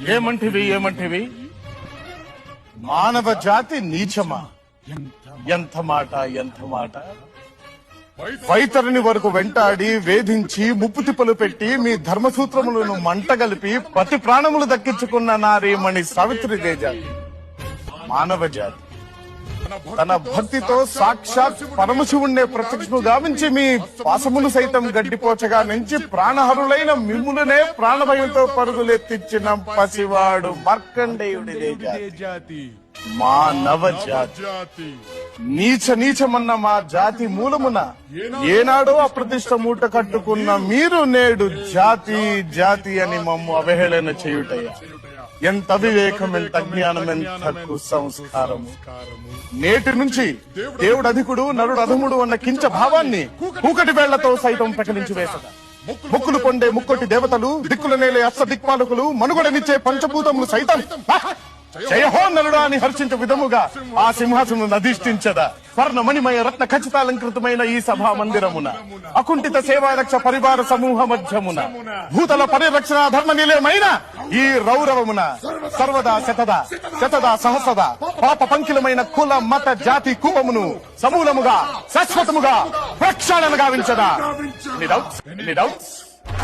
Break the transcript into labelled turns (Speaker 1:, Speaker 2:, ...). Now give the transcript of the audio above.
Speaker 1: ఏమంటివి మానవ జాతి నీచమా? ఎంత మాట! వైతరిని వరకు వెంటాడి వేధించి ముప్పు తిప్పలు పెట్టి మీ ధర్మసూత్రములను మంటగలిపి పతి ప్రాణములు దక్కించుకున్న నారీమణి సావిత్రి జాతి మానవ జాతి తన భక్తితో సాక్షాత్ పరమశివుణ్ణే ప్రత్యక్షము గావించి మీ పాసములు సైతం గడ్డిపోచగా నుంచి ప్రాణహరులైన మిమ్ములనే ప్రాణభయంతో పరుగులెత్తించిన పసివాడు మార్కండేయుడిదే జాతి మానవ జాతి. నీచమన్న మా జాతి మూలమున ఏనాడో అప్రతిష్ట మూట కట్టుకున్న మీరు నేడు జాతి అని మమ్ము అవహేళన చేయుటయ్యా. ఎంత వివేకం, ఎంత జ్ఞానం, ఎంత కుసంస్కారము! నేటి నుంచి దేవుడు అధికుడు నరుడు అధముడు అన్న కించ భావాన్ని కూకటి వేళ్లతో సైతం ప్రకటించి వేసదా. ముక్కులు పొండే ముక్కొట్టి దేవతలు, దిక్కుల నేలే అష్ట దిక్పాలకులు, మనుగడనిచ్చే పంచభూతములు సైతం జయహో నరుడా అని హర్షించే విధముగా ఆ సింహాసనం అధిష్ఠించదా. స్వర్ణమణిమయ రత్న ఖచ్చితాలంకృతమైన ఈ సభా మందిరమున అకుంఠిత సేవారక్ష పరివార సమూహ మధ్యమున భూతల పరిరక్షణ ధర్మ నిలయమైన ఈ రౌరవమున సర్వదా శతదా సహస్రదా పాప పంకిలమైన కుల మత జాతి కూపమును సమూలముగా శాశ్వతముగా ప్రక్షాళన గావించదా. ఎన్ని డౌట్స్?